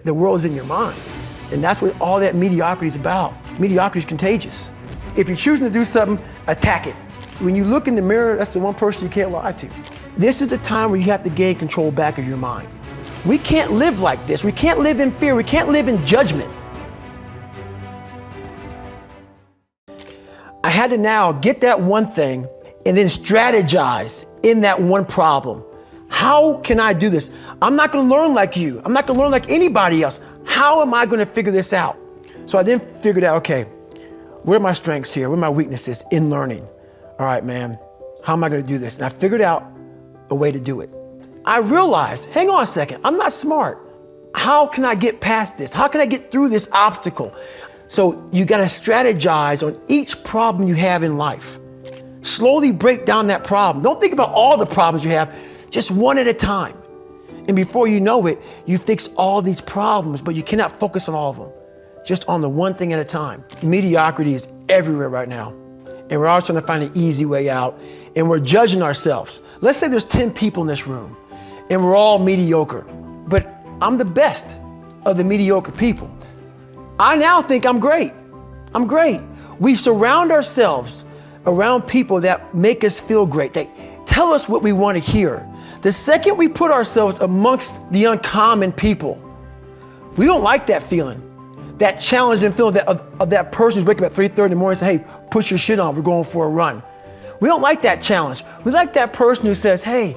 The world is in your mind. And that's what all that mediocrity is about. Mediocrity is contagious. If you're choosing to do something, attack it. When you look in the mirror, that's the one person you can't lie to. This is the time where you have to gain control back of your mind. We can't live like this. We can't live in fear. We can't live in judgment. I had to now get that one thing and then strategize in that one problem. How can I do this? I'm not gonna learn like you. I'm not gonna learn like anybody else. How am I gonna figure this out? So I then figured out, okay, what are my strengths here? What are my weaknesses in learning? All right, man, how am I gonna do this? And I figured out a way to do it. I realized, hang on a second, I'm not smart. How can I get past this? How can I get through this obstacle? So you gotta strategize on each problem you have in life. Slowly break down that problem. Don't think about all the problems you have, just one at a time. And before you know it, you fix all these problems, but you cannot focus on all of them. Just on the one thing at a time. Mediocrity is everywhere right now. And we're always trying to find an easy way out. And we're judging ourselves. Let's say there's 10 people in this room and we're all mediocre, but I'm the best of the mediocre people. I now think I'm great. I'm great. We surround ourselves around people that make us feel great. They tell us what we want to hear. The second we put ourselves amongst the uncommon people, we don't like that feeling. That challenging feeling of that person who's waking up at 3:30 in the morning and say, hey, put your shit on, we're going for a run. We don't like that challenge. We like that person who says, hey, you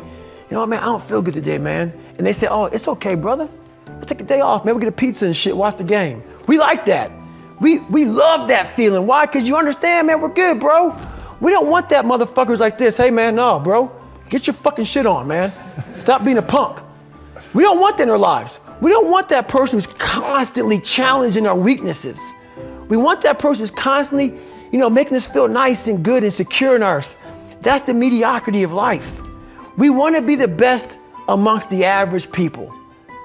know what, man, I don't feel good today, man. And they say, oh, it's okay, brother. We'll take a day off, man. We'll get a pizza and shit, watch the game. We like that. We love that feeling. Why? Because you understand, man, we're good, bro. We don't want that motherfuckers like this. Hey, man, no, bro. Get your fucking shit on, man. Stop being a punk. We don't want that in our lives. We don't want that person who's constantly challenging our weaknesses. We want that person who's constantly, making us feel nice and good and secure in ours. That's the mediocrity of life. We want to be the best amongst the average people.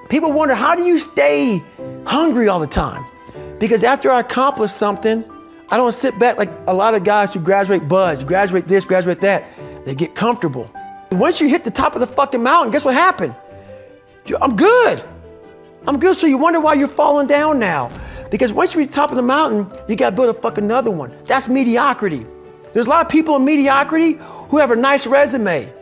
People wonder, how do you stay hungry all the time? Because after I accomplish something, I don't sit back like a lot of guys who graduate buds, graduate this, graduate that. They get comfortable. Once you hit the top of the fucking mountain, guess what happened? I'm good. I'm good. So you wonder why you're falling down now. Because once you reach the top of the mountain, you got to build a fucking another one. That's mediocrity. There's a lot of people in mediocrity who have a nice resume,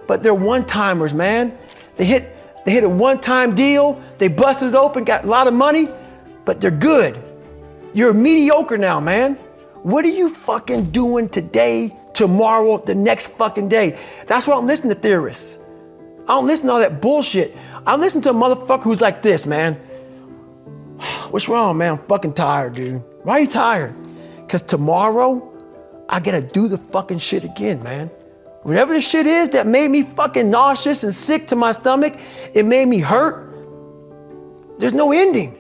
but they're one-timers, man. They hit a one-time deal, they busted it open, got a lot of money, but they're good. You're mediocre now, man. What are you fucking doing today, tomorrow, the next fucking day? That's why I don't listen to theorists. I don't listen to all that bullshit. I listen to a motherfucker who's like this, man. What's wrong, man? I'm fucking tired, dude. Why are you tired? Because tomorrow, I gotta do the fucking shit again, man. Whatever the shit is that made me fucking nauseous and sick to my stomach, it made me hurt. There's no ending.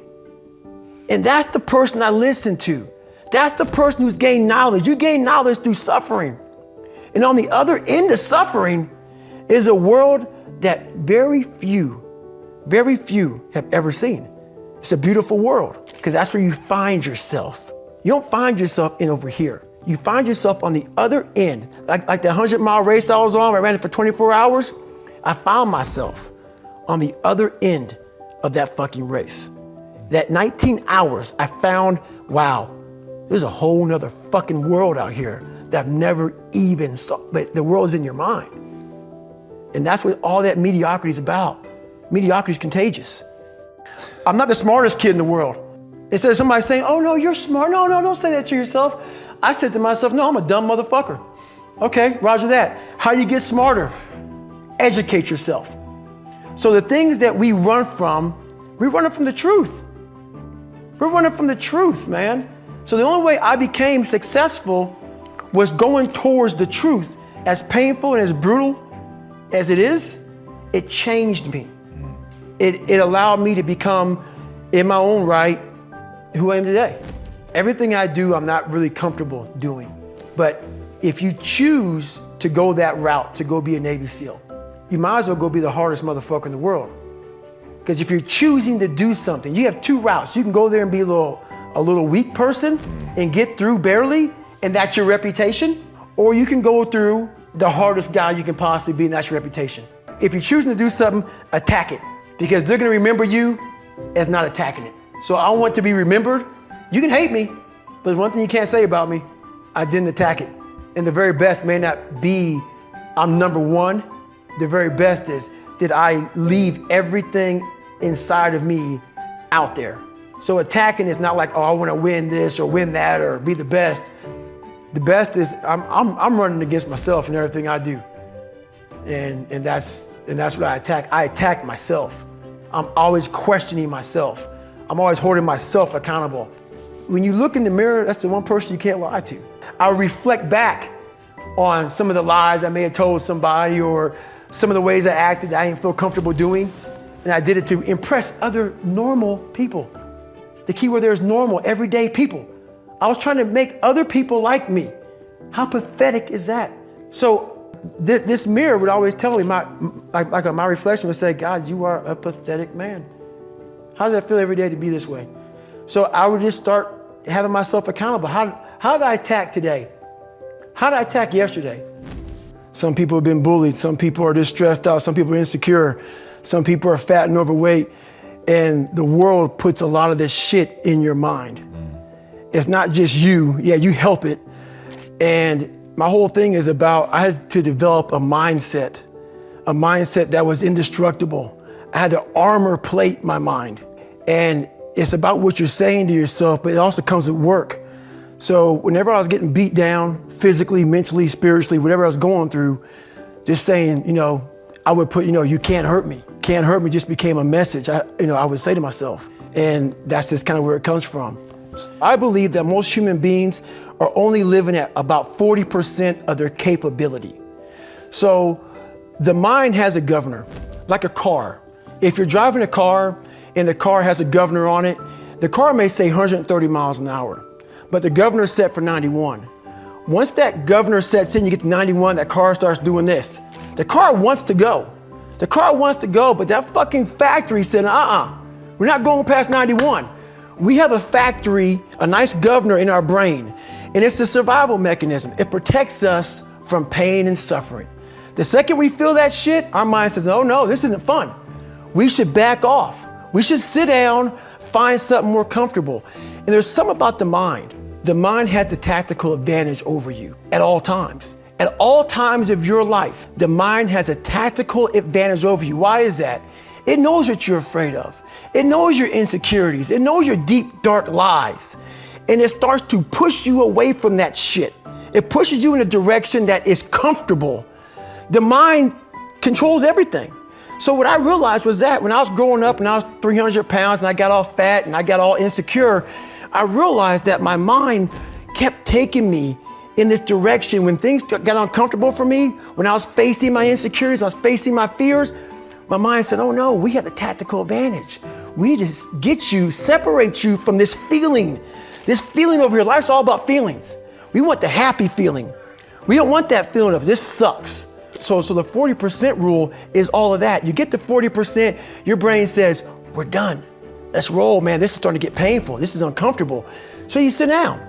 And that's the person I listen to. That's the person who's gained knowledge. You gain knowledge through suffering. And on the other end of suffering is a world that very few have ever seen. It's a beautiful world because that's where you find yourself. You don't find yourself in over here. You find yourself on the other end. Like that 100-mile race I was on, I ran it for 24 hours. I found myself on the other end of that fucking race. That 19 hours, I found, wow, there's a whole nother fucking world out here that I've never even saw, but the world's in your mind. And that's what all that mediocrity is about. Mediocrity is contagious. I'm not the smartest kid in the world. Instead of somebody saying, oh no, you're smart. No, don't say that to yourself. I said to myself, no, I'm a dumb motherfucker. Okay, roger that. How you get smarter? Educate yourself. So the things that we run from the truth. We're running from the truth, man. So the only way I became successful was going towards the truth. As painful and as brutal as it is, it changed me. It allowed me to become, in my own right, who I am today. Everything I do, I'm not really comfortable doing. But if you choose to go that route, to go be a Navy SEAL, you might as well go be the hardest motherfucker in the world. Because if you're choosing to do something, you have two routes. You can go there and be a little weak person and get through barely, and that's your reputation. Or you can go through the hardest guy you can possibly be, and that's your reputation. If you're choosing to do something, attack it. Because they're gonna remember you as not attacking it. So I want to be remembered. You can hate me, but there's one thing you can't say about me. I didn't attack it. And the very best may not be I'm number one. The very best is, did I leave everything inside of me out there? So attacking is not like, oh, I want to win this or win that or be the best. The best is I'm running against myself in everything I do. And that's what I attack. I attack myself. I'm always questioning myself. I'm always holding myself accountable. When you look in the mirror, that's the one person you can't lie to. I reflect back on some of the lies I may have told somebody or some of the ways I acted that I didn't feel comfortable doing. And I did it to impress other normal people. The key word there is normal, everyday people. I was trying to make other people like me. How pathetic is that? So this mirror would always tell me, my reflection would say, God, you are a pathetic man. How does that feel every day to be this way? So I would just start having myself accountable. How did I attack today? How did I attack yesterday? Some people have been bullied. Some people are just stressed out. Some people are insecure. Some people are fat and overweight. And the world puts a lot of this shit in your mind. It's not just you. Yeah, you help it. And my whole thing is about, I had to develop a mindset that was indestructible. I had to armor plate my mind. And it's about what you're saying to yourself, but it also comes with work. So whenever I was getting beat down, physically, mentally, spiritually, whatever I was going through, just saying, I would put, you can't hurt me. Can't hurt me just became a message I would say to myself. And that's just kind of where it comes from. I believe that most human beings are only living at about 40% of their capability. So the mind has a governor, like a car. If you're driving a car and the car has a governor on it, the car may say 130 miles an hour, but the governor's set for 91. Once that governor sets in, you get to 91, that car starts doing this. The car wants to go. The car wants to go, but that fucking factory said, we're not going past 91. We have a factory, a nice governor in our brain, and it's a survival mechanism. It protects us from pain and suffering. The second we feel that shit, our mind says, oh no, this isn't fun. We should back off. We should sit down, find something more comfortable. And there's something about the mind. The mind has the tactical advantage over you at all times. At all times of your life, the mind has a tactical advantage over you. Why is that? It knows what you're afraid of. It knows your insecurities. It knows your deep, dark lies. And it starts to push you away from that shit. It pushes you in a direction that is comfortable. The mind controls everything. So what I realized was that when I was growing up and I was 300 pounds and I got all fat and I got all insecure, I realized that my mind kept taking me in this direction. When things got uncomfortable for me, when I was facing my insecurities, when I was facing my fears, my mind said, oh no, we have the tactical advantage. We need to get you, separate you from this feeling over here. Life's all about feelings. We want the happy feeling. We don't want that feeling of this sucks. So the 40% rule is all of that. You get to 40%, your brain says, we're done. Let's roll, man. This is starting to get painful. This is uncomfortable. So you sit down.